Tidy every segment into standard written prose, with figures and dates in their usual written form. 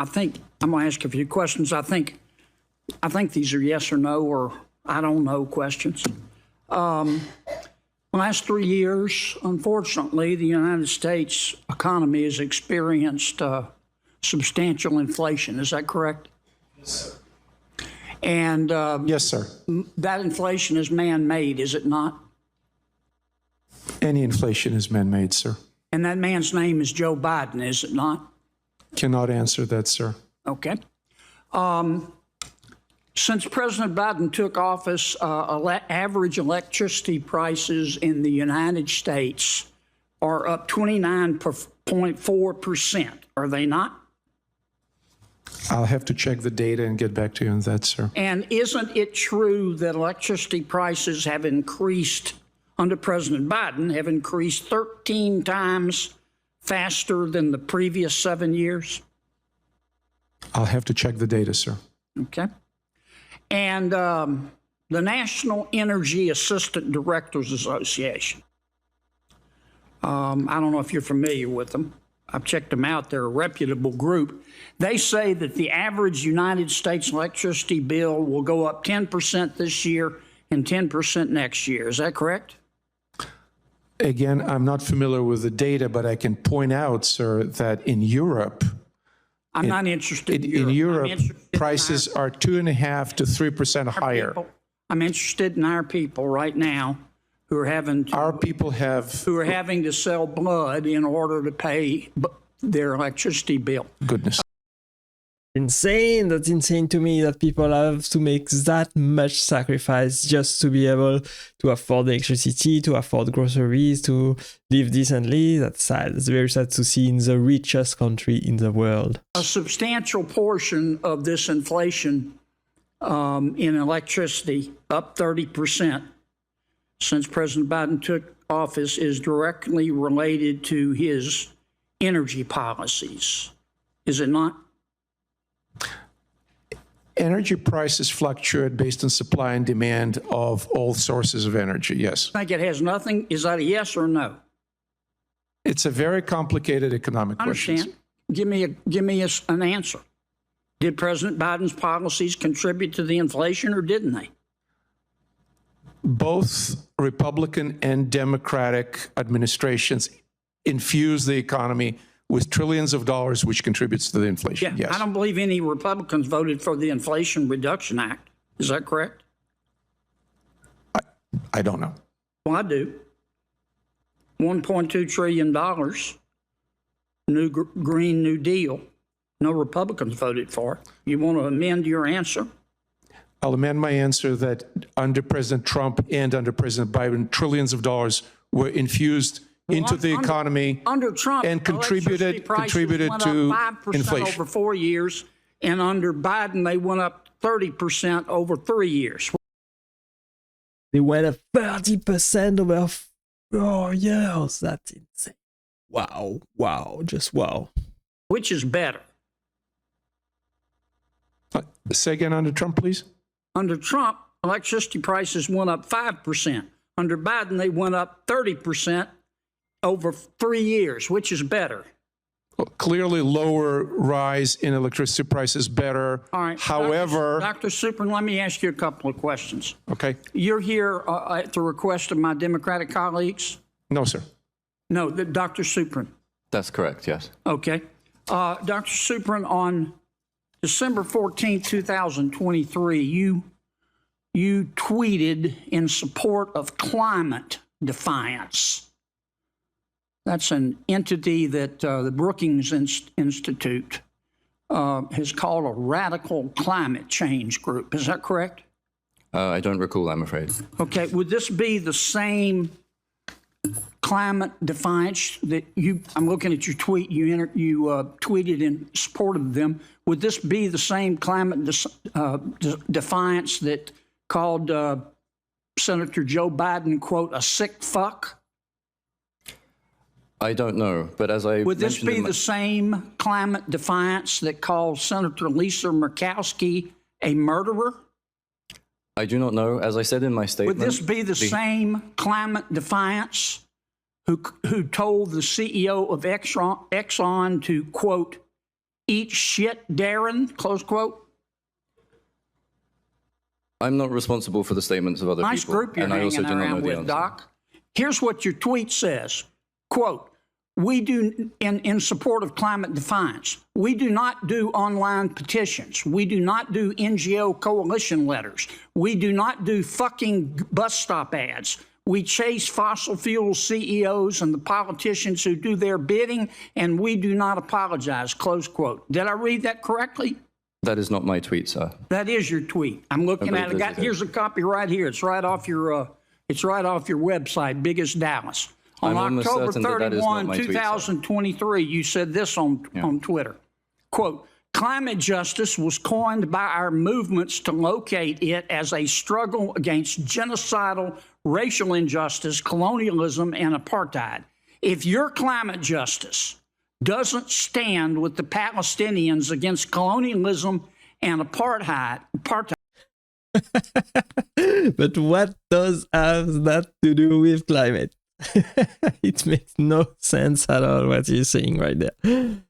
I think I'm going to ask a few questions. I think these are yes or no or I don't know questions. Last 3 years, unfortunately, the United States economy has experienced substantial inflation. Is that correct? Yes, sir. And Yes, sir. that inflation is man-made, is it not? Any inflation is man-made, sir. And that man's name is Joe Biden, is it not? Cannot answer that, sir. Okay. Since President Biden took office, average electricity prices in the United States are up 29.4%. Are they not? I'll have to check the data and get back to you on that, sir. And isn't it true that electricity prices have increased under President Biden, have increased 13 times faster than the previous 7 years? I'll have to check the data, sir. Okay. And the National Energy Assistant Directors Association, I don't know if you're familiar with them. I've checked them out. They're a reputable group. They say that the average United States electricity bill will go up 10% this year and 10% next year. Is that correct? Again, I'm not familiar with the data, but I can point out, sir, that in Europe, I'm not interested in Europe, prices are 2.5% to 3% higher. I'm interested in our people right now who are having to, who are having to sell blood in order to pay their electricity bill. Goodness. Insane. That's insane to me that people have to make that much sacrifice just to be able to afford electricity, to afford groceries, to live decently. That's sad. It's very sad to see in the richest country in the world. A substantial portion of this inflation in electricity, up 30% since President Biden took office, is directly related to his energy policies. Is it not? Energy prices fluctuate based on supply and demand of all sources of energy, yes. I think it has nothing. Is that a yes or no? It's a very complicated economic question. I understand. Give me an answer. Did President Biden's policies contribute to the inflation or didn't they? Both Republican and Democratic administrations infuse the economy with trillions of dollars, which contributes to the inflation. Yeah, yes. I don't believe any Republicans voted for the Inflation Reduction Act. Is that correct? I don't know. Well, I do. $1.2 trillion, Green New Deal. No Republicans voted for it. You want to amend your answer? I'll amend my answer that under President Trump and under President Biden, trillions of dollars were infused into the economy under Trump, and contributed to 5% inflation over 4 years, and under Biden they went up 30% over 3 years. They went up 30% over 4 years. That's insane. Wow, wow, just wow. Which is better? Say again, under Trump, please. Under Trump, electricity prices went up 5%. Under Biden, they went up 30% over 3 years. Which is better? Well, clearly, lower rise in electricity prices better. All right. However, Dr. Suprin, let me ask you a couple of questions. Okay. You're here at the request of my Democratic colleagues? No, sir. No, Dr. Suprin. That's correct, yes. Okay. Dr. Suprin, on December 14, 2023, you tweeted in support of climate defiance. That's an entity that the Brookings Institute has called a radical climate change group. Is that correct? I don't recall, I'm afraid. Okay. Would this be the same climate defiance that I'm looking at your tweet, you tweeted in support of them. Would this be the same climate defiance that called Senator Joe Biden, quote, a sick fuck? I don't know, but as I Would this mentioned be the same climate defiance that called Senator Lisa Murkowski a murderer? I do not know. As I said in my statement... Would this be the same climate defiance who told the CEO of Exxon to, quote, eat shit, Darren, close quote. I'm not responsible for the statements of other Nice people. group you're and I also hanging do not know around the with, answer. Doc. Here's what your tweet says, quote, we do, in support of climate defiance, we do not do online petitions. We do not do NGO coalition letters. We do not do fucking bus stop ads. We chase fossil fuel CEOs and the politicians who do their bidding, and we do not apologize, close quote. Did I read that correctly? That is not my tweet, sir. That is your tweet. I'm looking at it. Here's a copy right here. It's right off your website, Biggest Dallas. On I'm almost October certain that is not 31, my tweet, sir. 2023, you said this on Twitter. Quote, climate justice was coined by our movements to locate it as a struggle against genocidal racial injustice, colonialism, and apartheid. If your climate justice doesn't stand with the Palestinians against colonialism and apartheid. But what does have that to do with climate? It makes no sense at all what you're saying right there.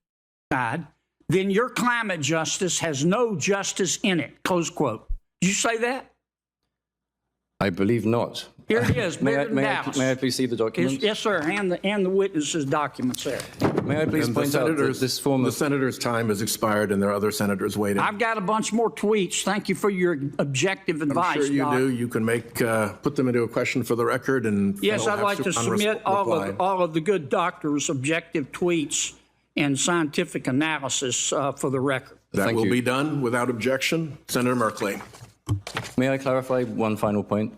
Then your climate justice has no justice in it, close quote. Did you say that? I believe not. Here it is, May Dallas. I please see the documents? Yes, sir, and the witnesses' documents there. May I please And the point out that senators, this form the of... senator's time has expired, and there are other senators waiting. I've got a bunch more tweets. Thank you for your objective advice, I'm sure you Doc. do. You can put them into a question for the record, and Yes, they'll I'd have like to unres- submit reply. all of the good doctors' objective tweets and scientific analysis for the record. That Thank will you. be done without objection. Senator Merkley, May I clarify one final point?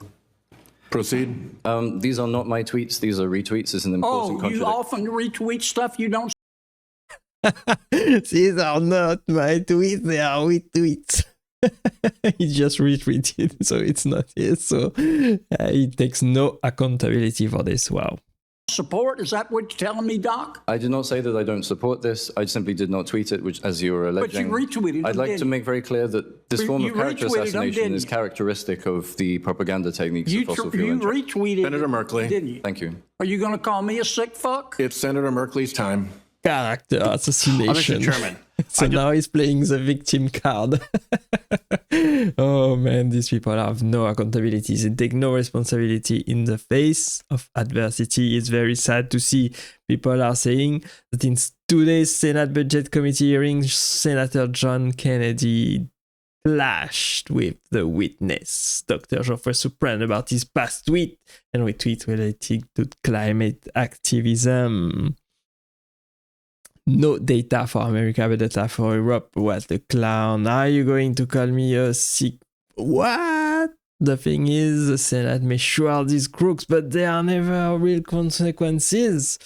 proceed. These are not my tweets. These are retweets. It's an important Oh, you contradiction. often retweet stuff you don't. These are not my tweets, they are retweets. He just retweeted, so it's not his. So he takes no accountability for this. Wow. Support? Is that what you're telling me, Doc? I did not say that I don't support this. I simply did not tweet it, which, as you were alleging. retweeted them, I'd like to didn't make very clear that this form You of character retweeted them, assassination didn't is you? characteristic of the propaganda techniques of fossil fuel You injection. retweeted Senator it, Merkley. didn't you? Thank you. Are you going to call me a sick fuck? It's Senator Merkley's time. Character assassination. Mr. Chairman, So now he's playing the victim card. Oh man, these people have no accountability. They take no responsibility in the face of adversity. It's very sad to see people are saying that in today's Senate Budget Committee hearing, Senator John Kennedy clashed with the witness, Dr. Geoffrey Supran, about his past tweet and retweet related to climate activism. No data for America, but data for Europe. What a clown. Are you going to call me a sick... What? The thing is, the Senate may sure these crooks, but there are never real consequences.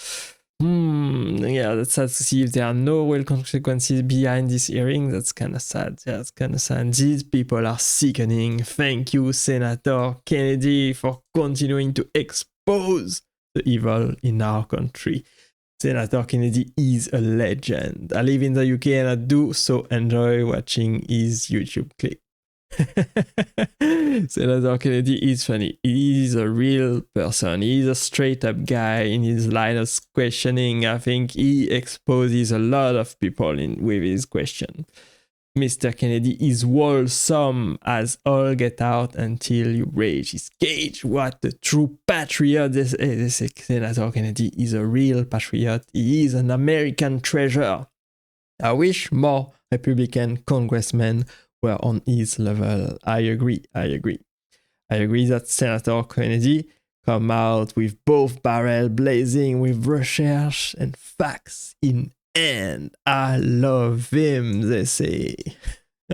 Yeah, that's sad to see if there are no real consequences behind this hearing. That's kind of sad. Yeah, it's kind of sad. These people are sickening. Thank you, Senator Kennedy, for continuing to expose the evil in our country. Senator Kennedy is a legend. I live in the UK and I do so enjoy watching his YouTube clip. Senator Kennedy is funny. He is a real person. He is a straight up guy in his line of questioning. I think he exposes a lot of people with his question. Mr. Kennedy is wholesome as all get out until you rage his cage. What a true patriot. This Senator Kennedy is a real patriot. He is an American treasure. I wish more Republican congressmen were on his level. I agree that Senator Kennedy come out with both barrel blazing with research and facts in hand. I love him, they say.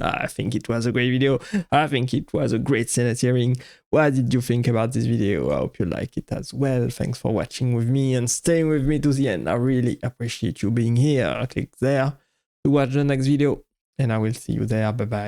I think it was a great video. I think it was a great Senate hearing. What did you think about this video? I hope you like it as well. Thanks for watching with me and staying with me to the end. I really appreciate you being here. Click there to watch the next video and I will see you there. Bye bye.